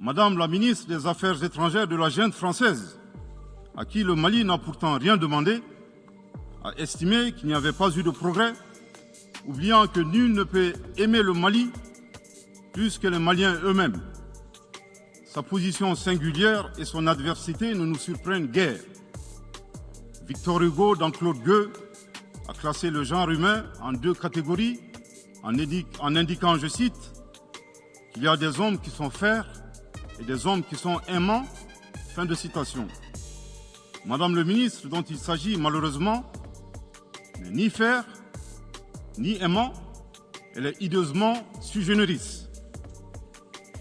Madame la ministre des Affaires étrangères de la junte française, à qui le Mali n'a pourtant rien demandé, a estimé qu'il n'y avait pas eu de progrès, oubliant que nul ne peut aimer le Mali plus que les Maliens eux-mêmes. Sa position singulière et son adversité ne nous surprennent guère. Victor Hugo, dans Claude Gueux, a classé le genre humain en deux catégories, en indiquant, je cite, qu'il y a des hommes qui sont fers et des hommes qui sont aimants. Fin de citation. Madame le ministre, dont il s'agit malheureusement, n'est ni fer, ni aimant, elle est hideusement sui generis.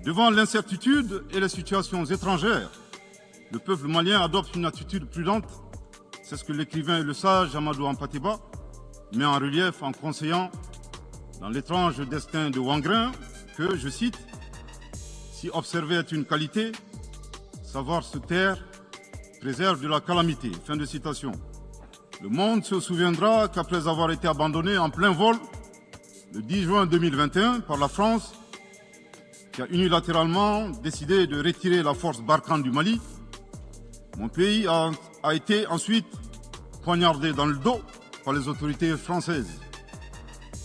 Devant l'incertitude et les situations étrangères, le peuple malien adopte une attitude prudente. C'est ce que l'écrivain et le sage Amadou Hampâté-Bâ met en relief en conseillant dans l'étrange destin de Wangrin que, je cite, « Si observer est une qualité, savoir se taire préserve de la calamité ». Fin de citation. Le monde se souviendra qu'après avoir été abandonné en plein vol le 10 juin 2021 par la France, qui a unilatéralement décidé de retirer la force Barkhane du Mali, mon pays a été ensuite poignardé dans le dos par les autorités françaises.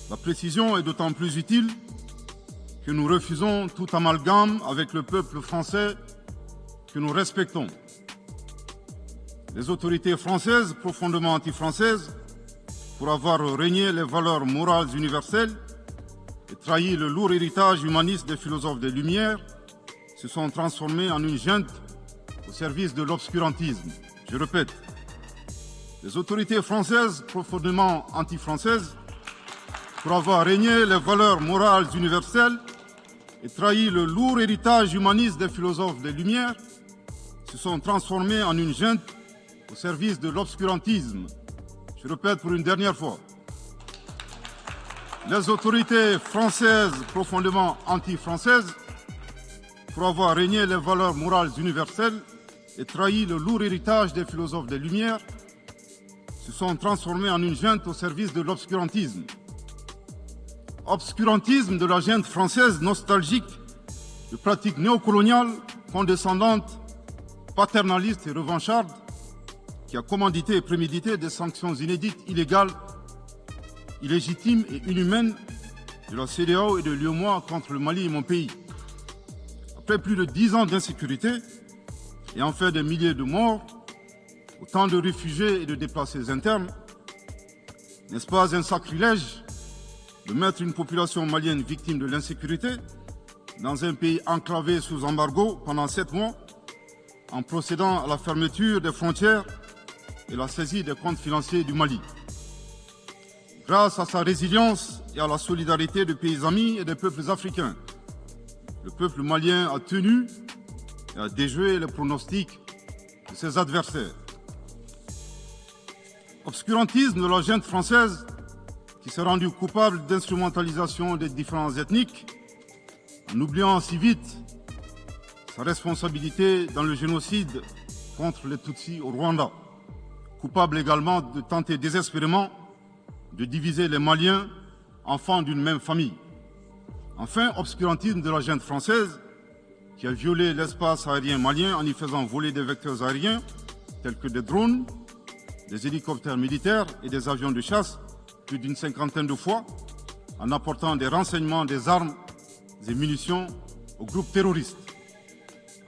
La précision est d'autant plus utile que nous refusons tout amalgame avec le peuple français que nous respectons. Les autorités françaises, profondément anti-françaises, pour avoir régné les valeurs morales universelles et trahi le lourd héritage humaniste des philosophes des Lumières, se sont transformées en une junte au service de l'obscurantisme. Je répète, les autorités françaises, profondément anti-françaises, pour avoir régné les valeurs morales universelles et trahi le lourd héritage humaniste des philosophes des Lumières, se sont transformées en une junte au service de l'obscurantisme. Je répète pour une dernière fois. Les autorités françaises, profondément anti-françaises, pour avoir régné les valeurs morales universelles et trahi le lourd héritage des philosophes des Lumières, se sont transformées en une junte au service de l'obscurantisme. Obscurantisme de la junte française nostalgique de pratiques néocoloniales, condescendantes, paternalistes et revanchardes, qui a commandité et prémédité des sanctions inédites, illégales, illégitimes et inhumaines de la CEDEAO et de l'UEMOA contre le Mali et mon pays. Après plus de 10 ans d'insécurité et en fait des milliers de morts, autant de réfugiés et de déplacés internes, n'est-ce pas un sacrilège de mettre une population malienne victime de l'insécurité dans un pays enclavé sous embargo pendant 7 mois, en procédant à la fermeture des frontières et la saisie des comptes financiers du Mali. Grâce à sa résilience et à la solidarité de pays amis et des peuples africains, le peuple malien a tenu et a déjoué les pronostics de ses adversaires. Obscurantisme de la junte française qui s'est rendue coupable d'instrumentalisation des différences ethniques, en oubliant si vite sa responsabilité dans le génocide contre les Tutsis au Rwanda. Coupable également de tenter désespérément de diviser les Maliens, enfants d'une même famille. Enfin, obscurantisme de la junte française qui a violé l'espace aérien malien en y faisant voler des vecteurs aériens tels que des drones, des hélicoptères militaires et des avions de chasse plus d'une 50aine de fois, en apportant des renseignements, des armes et munitions aux groupes terroristes.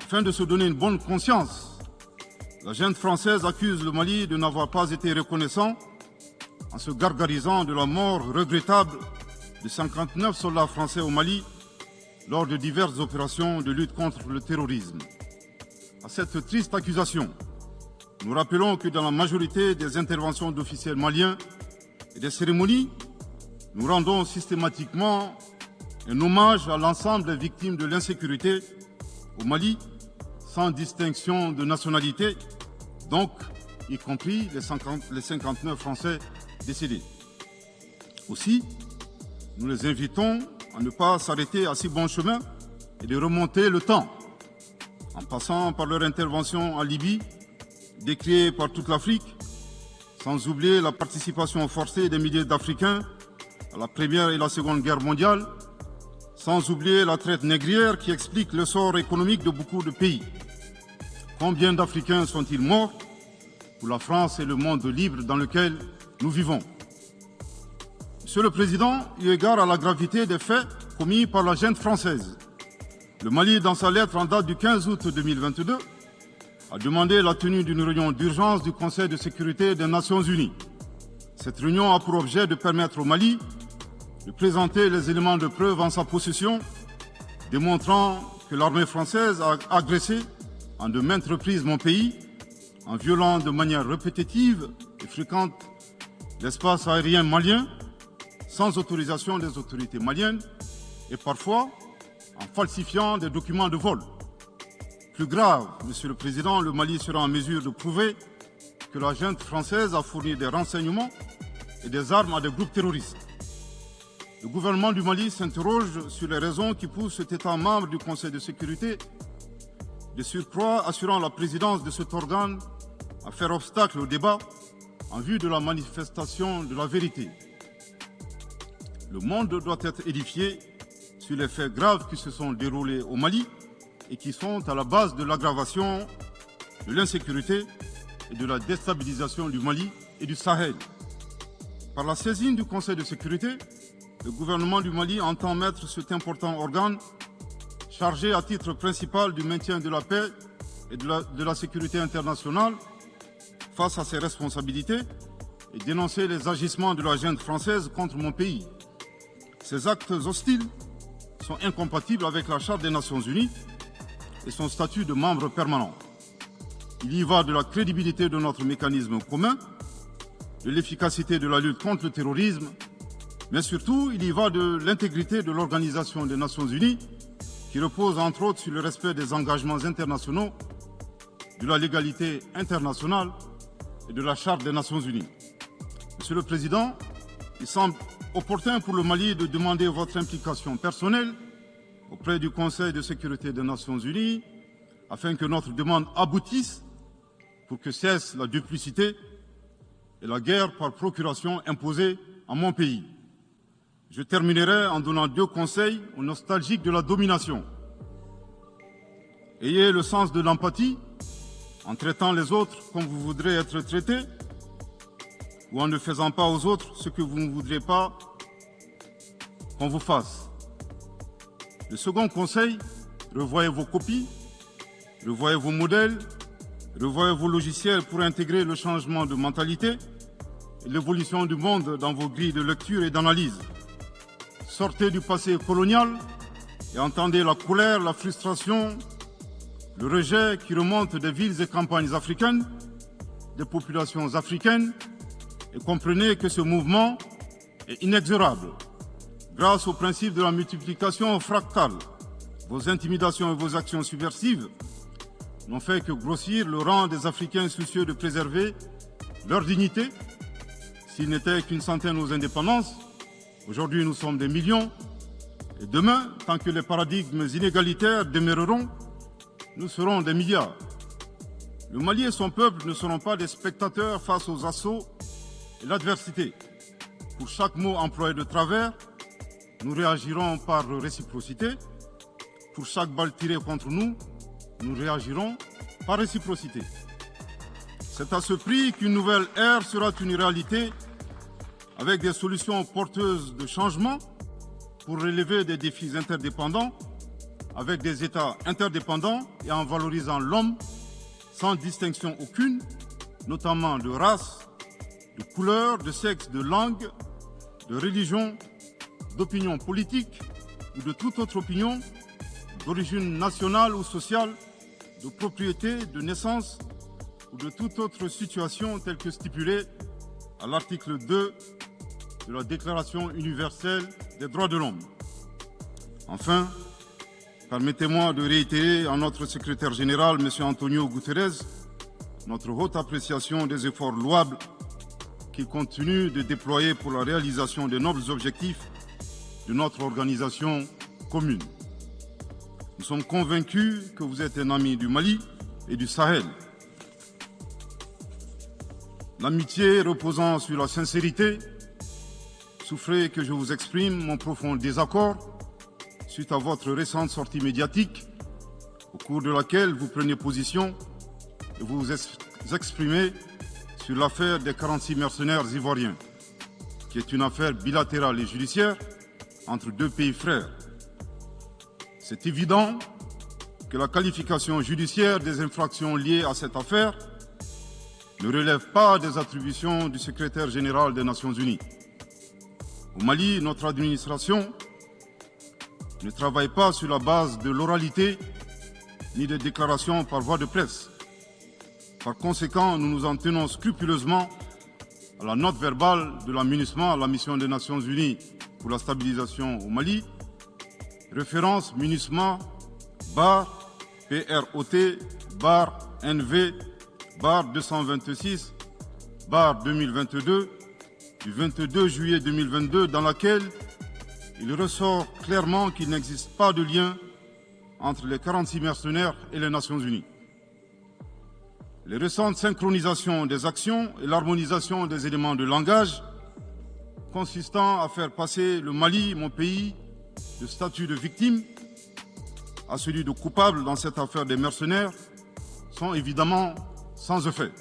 Afin de se donner une bonne conscience, la junte française accuse le Mali de n'avoir pas été reconnaissant en se gargarisant de la mort regrettable de 59 soldats français au Mali lors de diverses opérations de lutte contre le terrorisme. À cette triste accusation, nous rappelons que dans la majorité des interventions d'officiels maliens et des cérémonies, nous rendons systématiquement un hommage à l'ensemble des victimes de l'insécurité au Mali, sans distinction de nationalité, donc y compris les 59 Français décédés. Aussi, nous les invitons à ne pas s'arrêter à si bon chemin et de remonter le temps, en passant par leur intervention en Libye, décriée par toute l'Afrique, sans oublier la participation forcée des milliers d'Africains à la Première et la Seconde Guerre mondiale, sans oublier la traite négrière qui explique le sort économique de beaucoup de pays. Combien d'Africains sont-ils morts pour la France et le monde libre dans lequel nous vivons? Monsieur le Président, eu égard à la gravité des faits commis par la junte française, le Mali, dans sa lettre en date du 15 août 2022, a demandé la tenue d'une réunion d'urgence du Conseil de sécurité des Nations Unies. Cette réunion a pour objet de permettre au Mali de présenter les éléments de preuve en sa possession, démontrant que l'armée française a agressé en de maintes reprises mon pays, en violant de manière répétitive et fréquente l'espace aérien malien, sans autorisation des autorités maliennes, et parfois en falsifiant des documents de vol. Plus grave, Monsieur le Président, le Mali sera en mesure de prouver que la junte française a fourni des renseignements et des armes à des groupes terroristes. Le gouvernement du Mali s'interroge sur les raisons qui poussent cet État membre du Conseil de sécurité, de surcroît assurant la présidence de cet organe, à faire obstacle au débat en vue de la manifestation de la vérité. Le monde doit être édifié sur les faits graves qui se sont déroulés au Mali et qui sont à la base de l'aggravation de l'insécurité et de la déstabilisation du Mali et du Sahel. Par la saisine du Conseil de sécurité, le gouvernement du Mali entend mettre cet important organe chargé à titre principal du maintien de la paix et de la sécurité internationale face à ses responsabilités et dénoncer les agissements de la junte française contre mon pays. Ces actes hostiles sont incompatibles avec la Charte des Nations Unies et son statut de membre permanent. Il y va de la crédibilité de notre mécanisme commun, de l'efficacité de la lutte contre le terrorisme, mais surtout, il y va de l'intégrité de l'Organisation des Nations Unies, qui repose entre autres sur le respect des engagements internationaux, de la légalité internationale et de la Charte des Nations Unies. Monsieur le Président, il semble opportun pour le Mali de demander votre implication personnelle auprès du Conseil de sécurité des Nations Unies afin que notre demande aboutisse pour que cesse la duplicité et la guerre par procuration imposée à mon pays. Je terminerai en donnant 2 conseils aux nostalgiques de la domination. Ayez le sens de l'empathie en traitant les autres comme vous voudrez être traités ou en ne faisant pas aux autres ce que vous ne voudrez pas qu'on vous fasse. Le second conseil, revoyez vos copies, revoyez vos modèles, revoyez vos logiciels pour intégrer le changement de mentalité et l'évolution du monde dans vos grilles de lecture et d'analyse. Sortez du passé colonial et entendez la colère, la frustration, le rejet qui remonte des villes et campagnes africaines, des populations africaines, et comprenez que ce mouvement est inexorable. Grâce au principe de la multiplication fractale, vos intimidations et vos actions subversives n'ont fait que grossir le rang des Africains soucieux de préserver leur dignité. S'ils n'étaient qu'une centaine aux indépendances, aujourd'hui nous sommes des millions, et demain, tant que les paradigmes inégalitaires demeureront, nous serons des milliards. Le Mali et son peuple ne seront pas des spectateurs face aux assauts et l'adversité. Pour chaque mot employé de travers, nous réagirons par réciprocité. Pour chaque balle tirée contre nous, nous réagirons par réciprocité. C'est à ce prix qu'une nouvelle ère sera une réalité avec des solutions porteuses de changement pour relever des défis interdépendants, avec des États interdépendants et en valorisant l'homme sans distinction aucune, notamment de race, de couleur, de sexe, de langue, de religion, d'opinion politique ou de toute autre opinion, d'origine nationale ou sociale, de propriété, de naissance ou de toute autre situation telle que stipulée à l'article 2 de la Déclaration universelle des droits de l'homme. Enfin, permettez-moi de réitérer à notre secrétaire général, M. Antonio Guterres, notre haute appréciation des efforts louables qu'il continue de déployer pour la réalisation des nobles objectifs de notre organisation commune. Nous sommes convaincus que vous êtes un ami du Mali et du Sahel. L'amitié reposant sur la sincérité, souffrez que je vous exprime mon profond désaccord suite à votre récente sortie médiatique, au cours de laquelle vous prenez position et vous vous exprimez sur l'affaire des 46 mercenaires ivoiriens, qui est une affaire bilatérale et judiciaire entre deux pays frères. C'est évident que la qualification judiciaire des infractions liées à cette affaire ne relève pas des attributions du secrétaire général des Nations Unies. Au Mali, notre administration ne travaille pas sur la base de l'oralité ni de déclarations par voie de presse. Par conséquent, nous nous en tenons scrupuleusement à la note verbale de la MINUSMA, la mission des Nations Unies pour la stabilisation au Mali, référence MINUSMA bar PROT bar NV bar 226 bar 2022 du 22 juillet 2022, dans laquelle il ressort clairement qu'il n'existe pas de lien entre les 46 mercenaires et les Nations Unies. Les récentes synchronisations des actions et l'harmonisation des éléments de langage consistant à faire passer le Mali, mon pays, de statut de victime à celui de coupable dans cette affaire des mercenaires sont évidemment sans effet.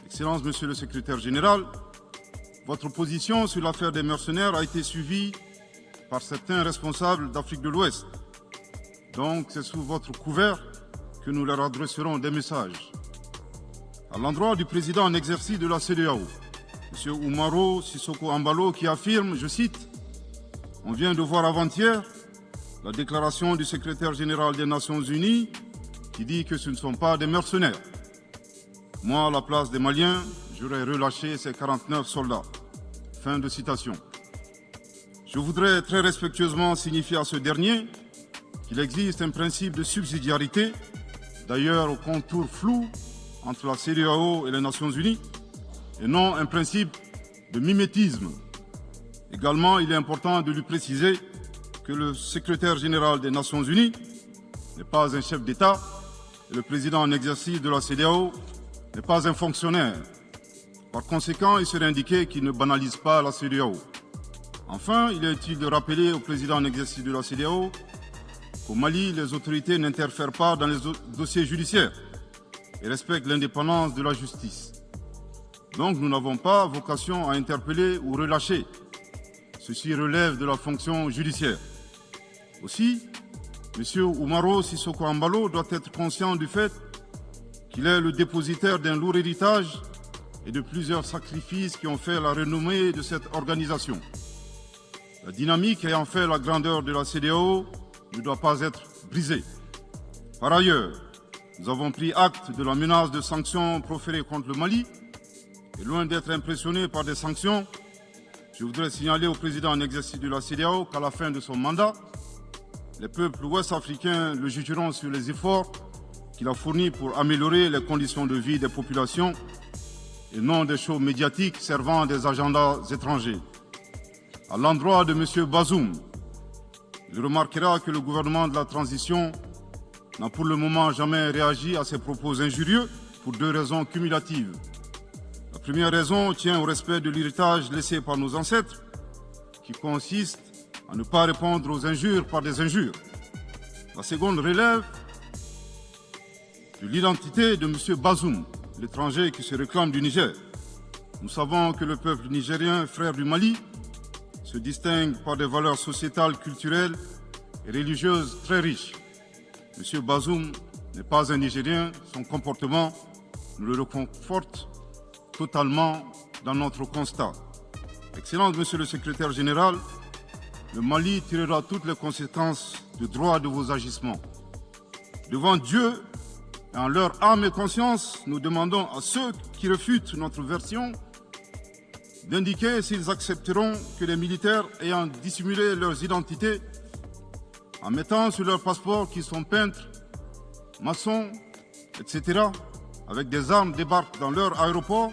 Excellence, Monsieur le Secrétaire général, votre position sur l'affaire des mercenaires a été suivie par certains responsables d'Afrique de l'Ouest. Donc, c'est sous votre couvert que nous leur adresserons des messages. À l'endroit du président en exercice de la CEDEAO, M. Umaro Sissoko Embalo, qui affirme, je cite, « On vient de voir avant-hier la déclaration du secrétaire général des Nations Unies qui dit que ce ne sont pas des mercenaires. Moi, à la place des Maliens, j'aurais relâché ces 49 soldats. » Fin de citation. Je voudrais très respectueusement signifier à ce dernier qu'il existe un principe de subsidiarité, d'ailleurs au contour flou, entre la CEDEAO et les Nations Unies, et non un principe de mimétisme. Également, il est important de lui préciser que le secrétaire général des Nations Unies n'est pas un chef d'État et le président en exercice de la CEDEAO n'est pas un fonctionnaire. Par conséquent, il serait indiqué qu'il ne banalise pas la CEDEAO. Enfin, il est utile de rappeler au président en exercice de la CEDEAO qu'au Mali, les autorités n'interfèrent pas dans les dossiers judiciaires et respectent l'indépendance de la justice. Donc, nous n'avons pas vocation à interpeller ou relâcher. Ceci relève de la fonction judiciaire. Aussi, M. Umaro Sissoko Embalo doit être conscient du fait qu'il est le dépositaire d'un lourd héritage et de plusieurs sacrifices qui ont fait la renommée de cette organisation. La dynamique ayant fait la grandeur de la CEDEAO ne doit pas être brisée. Par ailleurs, nous avons pris acte de la menace de sanctions proférées contre le Mali et loin d'être impressionnés par des sanctions, je voudrais signaler au président en exercice de la CEDEAO qu'à la fin de son mandat, les peuples ouest-africains le jugeront sur les efforts qu'il a fournis pour améliorer les conditions de vie des populations et non des shows médiatiques servant à des agendas étrangers. À l'endroit de M. Bazoum, il remarquera que le gouvernement de la transition n'a pour le moment jamais réagi à ces propos injurieux pour deux raisons cumulatives. La première raison tient au respect de l'héritage laissé par nos ancêtres, qui consiste à ne pas répondre aux injures par des injures. La seconde relève de l'identité de M. Bazoum, l'étranger qui se réclame du Niger. Nous savons que le peuple nigérien, frère du Mali, se distingue par des valeurs sociétales, culturelles et religieuses très riches. M. Bazoum n'est pas un Nigérien, son comportement nous le reconforte totalement dans notre constat. Excellence, Monsieur le Secrétaire général, le Mali tirera toutes les conséquences de droit de vos agissements. Devant Dieu et en leur âme et conscience, nous demandons à ceux qui refutent notre version d'indiquer s'ils accepteront que les militaires ayant dissimulé leurs identités en mettant sur leur passeport qu'ils sont peintres, maçons, etc., avec des armes débarquent dans leur aéroport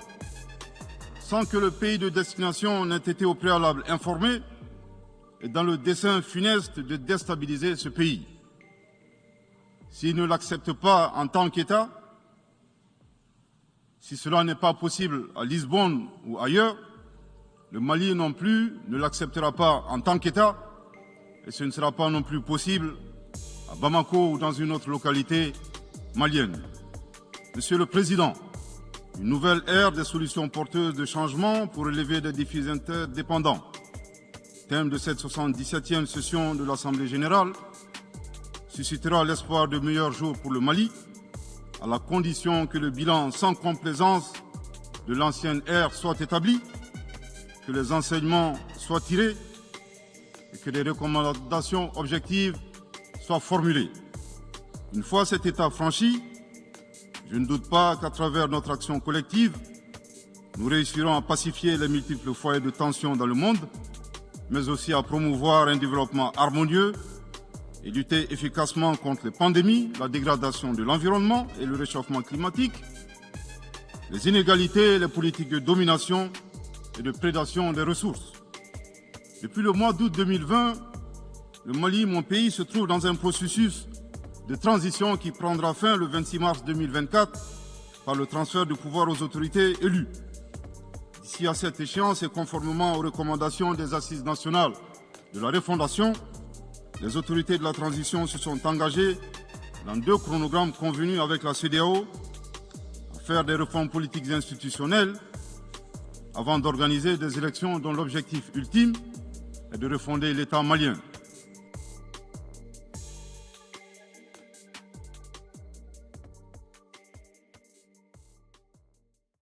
sans que le pays de destination n'ait été au préalable informé et dans le dessein funeste de déstabiliser ce pays. S'ils ne l'acceptent pas en tant qu'État, si cela n'est pas possible à Lisbonne ou ailleurs, le Mali non plus ne l'acceptera pas en tant qu'État et ce ne sera pas non plus possible à Bamako ou dans une autre localité malienne. Monsieur le Président, une nouvelle ère des solutions porteuses de changement pour relever des défis interdépendants. Thème de cette 77e session de l'Assemblée générale suscitera l'espoir de meilleurs jours pour le Mali, à la condition que le bilan sans complaisance de l'ancienne ère soit établi, que les enseignements soient tirés et que des recommandations objectives soient formulées. Une fois cet état franchi, je ne doute pas qu'à travers notre action collective, nous réussirons à pacifier les multiples foyers de tension dans le monde, mais aussi à promouvoir un développement harmonieux et lutter efficacement contre les pandémies, la dégradation de l'environnement et le réchauffement climatique, les inégalités, les politiques de domination et de prédation des ressources. Depuis le mois d'août 2020, le Mali, mon pays, se trouve dans un processus de transition qui prendra fin le 26 mars 2024 par le transfert du pouvoir aux autorités élues. D'ici à cette échéance et conformément aux recommandations des Assises nationales de la refondation, les autorités de la transition se sont engagées dans 2 chronogrammes convenus avec la CEDEAO à faire des réformes politiques et institutionnelles avant d'organiser des élections dont l'objectif ultime est de refonder l'État malien.